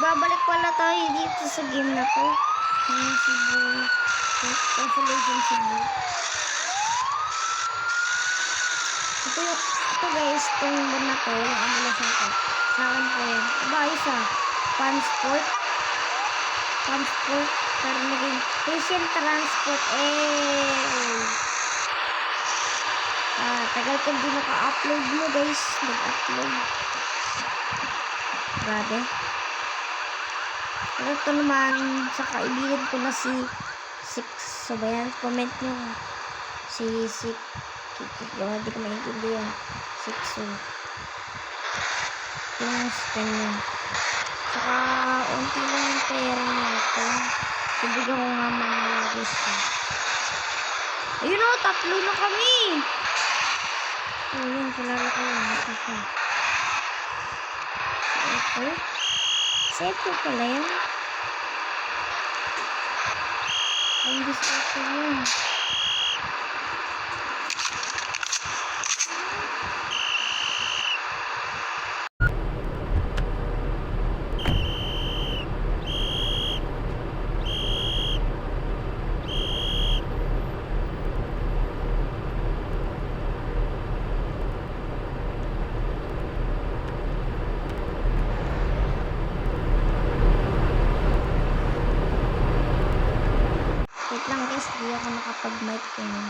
Magbabalik pala tayo dito sa game na to. Yung Cebu. Consolation Cebu. Ito guys, itong ban na to, yung ambulance na to. Sa akin po yan. Aba, isa. Transport. Pero naging patient transport. Tagal ko hindi naka-upload mo guys. Nag-upload. Grabe. Pero ito naman, sa kaibigan ko na si Six. So ba yan? Comment nyo. Si Six. Hindi ko maintindihan. Six. Yung scan niya. Saka, unti lang yung pera niya ito. Ibigyan ko nga mga gusto. Ayun o, 3 na kami. Ayun, kilala ko yun. Ito. Save ko pala yun. Ang gusto ko yun. Wait lang guys, di ako nakapag-mic yun.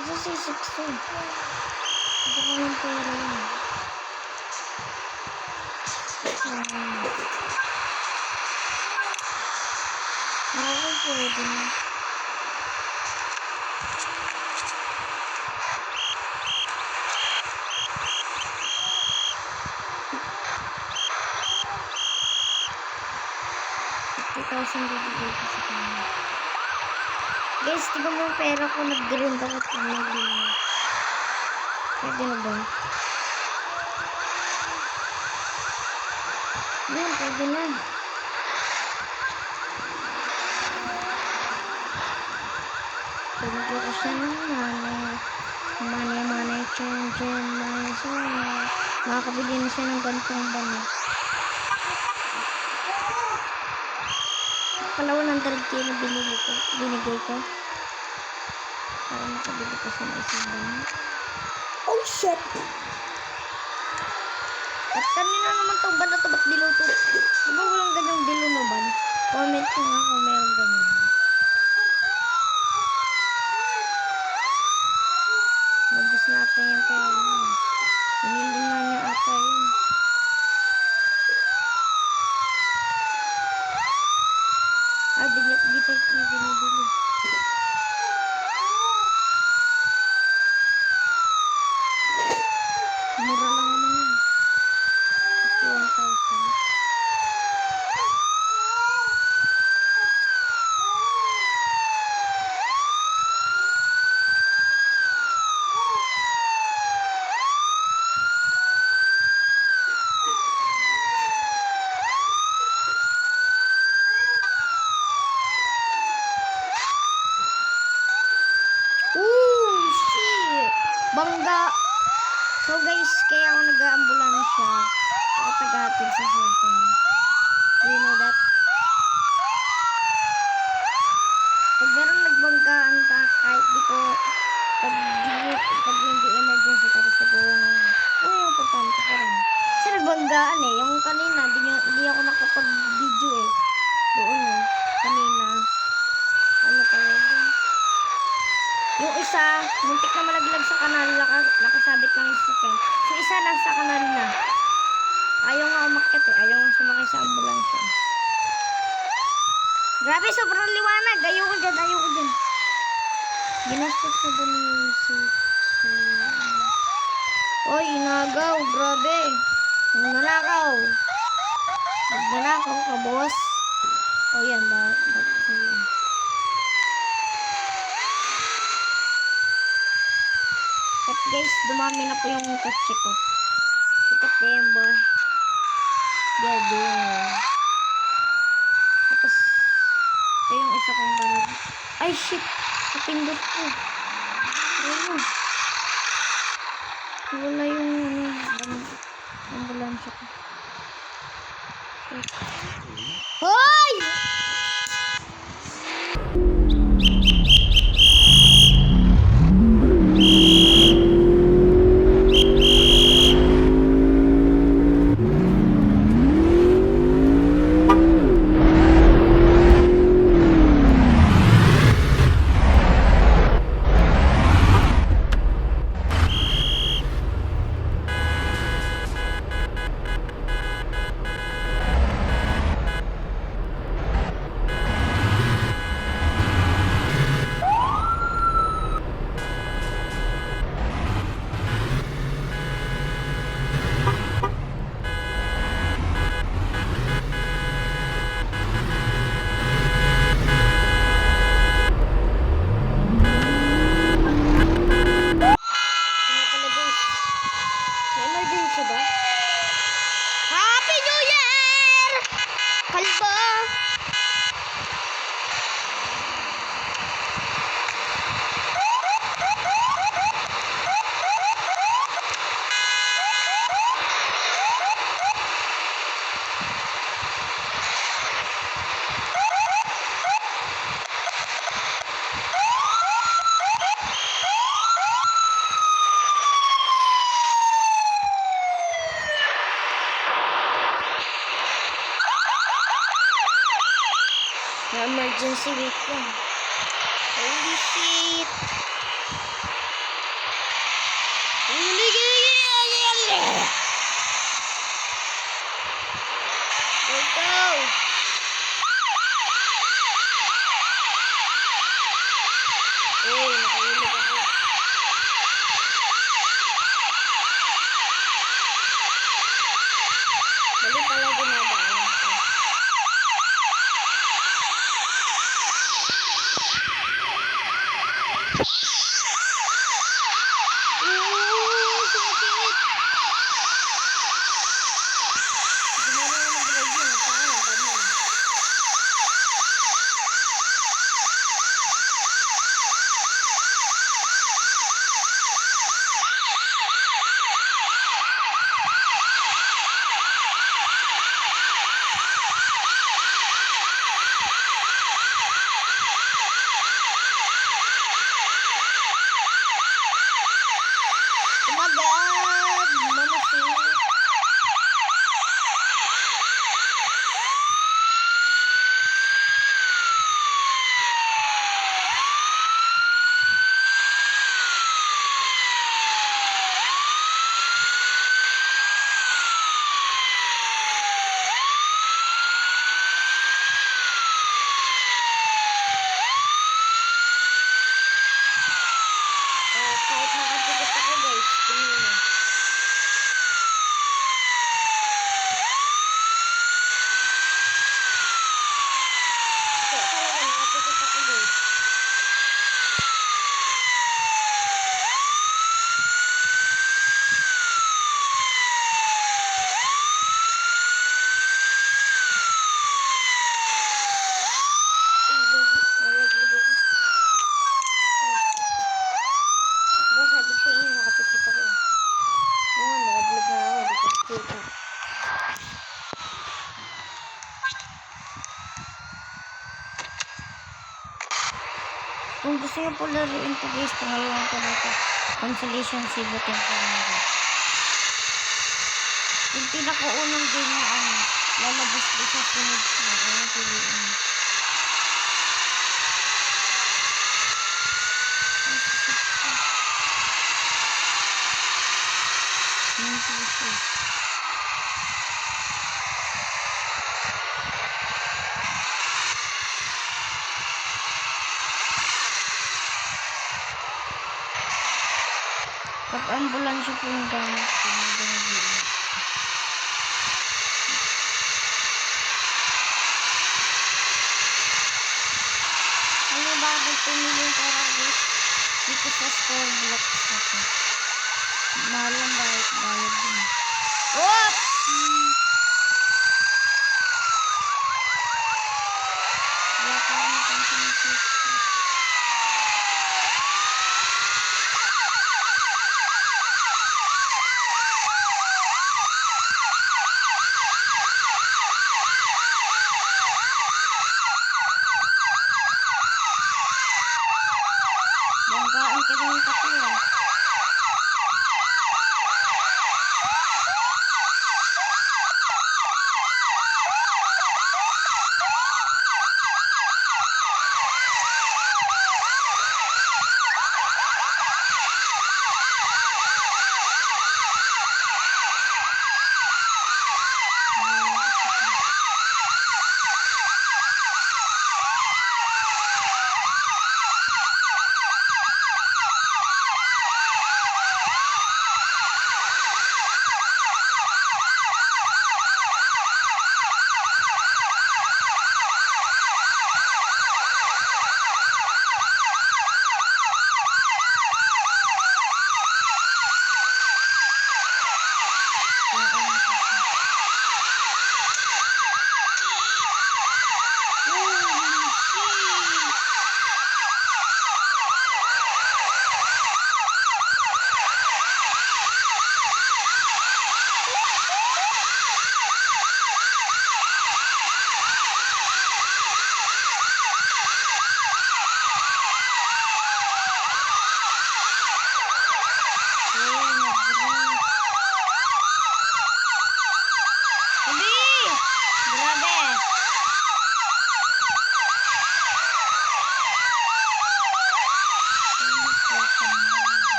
Isa si 6 yun. Ito ko yung pera yun. Ako pwede na. Guys, tignan mo yung pera ko. Nag-green daw at nag-green. Pwede na ba? Yan, pwede na. Pwede ko siya ng money, change, makakabili na siya ng gantong bana. Pala 100k na binigay ko. Para makabili ko siya ng isang bana. Oh shit! At kanina naman itong ban na ito, ba't dilaw ito? Diba walang ganyang dilaw na ban? Comment nyo nga kung meron ganyan. Nabus natin yung pera nyo. Pinili nga niya ata yun. Di pa yung binibili. Mura lang naman yun. 51,000. Bangga. So guys, kaya ako nag-aambulansya. Ako tagatid sa center. Do you know that? Pag meron nagbanggaan ka, kahit di ko, pag hindi emergency, tapos nag-uungan. Importante pa rin. Kasi nagbanggaan eh. Yung kanina, di ako nakapag-video eh. Doon eh. Kanina. Ano tawag doon? Yung isa, muntik na malaglag sa kanal, nakasabit lang yung sakyan. So, isa nasa kanal na. Ayaw nga umakyat eh. Ayaw nga sumakay sa ambulansya. Grabe, sobrang liwanag. Ayaw ko dyan. Ginastos na doon yung Oy, inagaw. Grabe. Nanakaw ka, boss. O yan, bakit sa'yo? At guys, dumami na po yung kotse ko. September. Gabi. Tapos, ito yung isa kong banag. Ay, shit! Napindot ko. Ayun. Wala yung ambulansya ko. Hoy! Happy New Year! Kalbo! Emergency wait lang. Holy shit! Holy shit! Let's go! Oh, nakahulog ako. Mali pala dinadaanan ko. Kahit nakapikit ako guys, tingnan mo. Kaya talaga nakapikit ako guys. Sabi ko sa inyo, nakapikit ako. Yan, nakablog na ako, hindi ko kita. Kung gusto nyo po laruin to guys, pangalawang ko na ito. Consolation Cebu Temporary. Yung pinakaunang game na lalabas ko sa sunod na ano piliin. Pag ambulansya po yung gamit ko, ano bakit pumili yung pera guys? Dito sa store blocks natin. Mahal lang bayad din. Oops! Wala pa naman pansin. sakit ng katawan.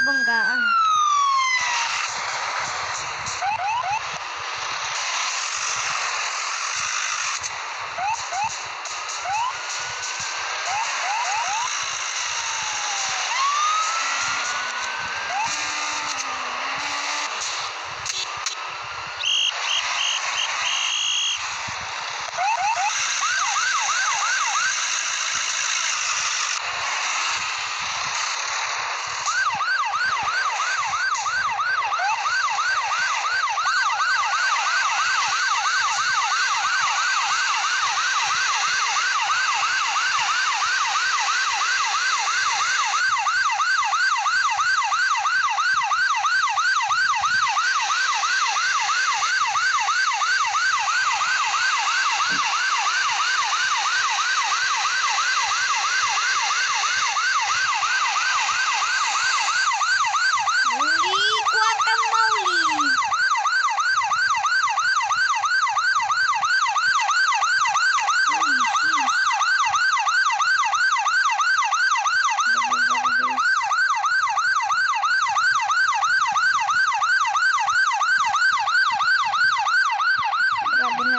Banggaan.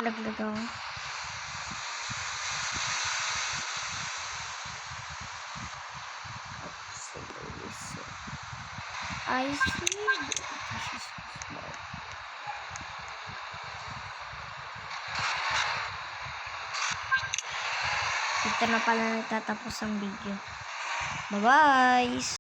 Nalaglag ako. I see. Dito na pala natatapos ang video. Bye-bye!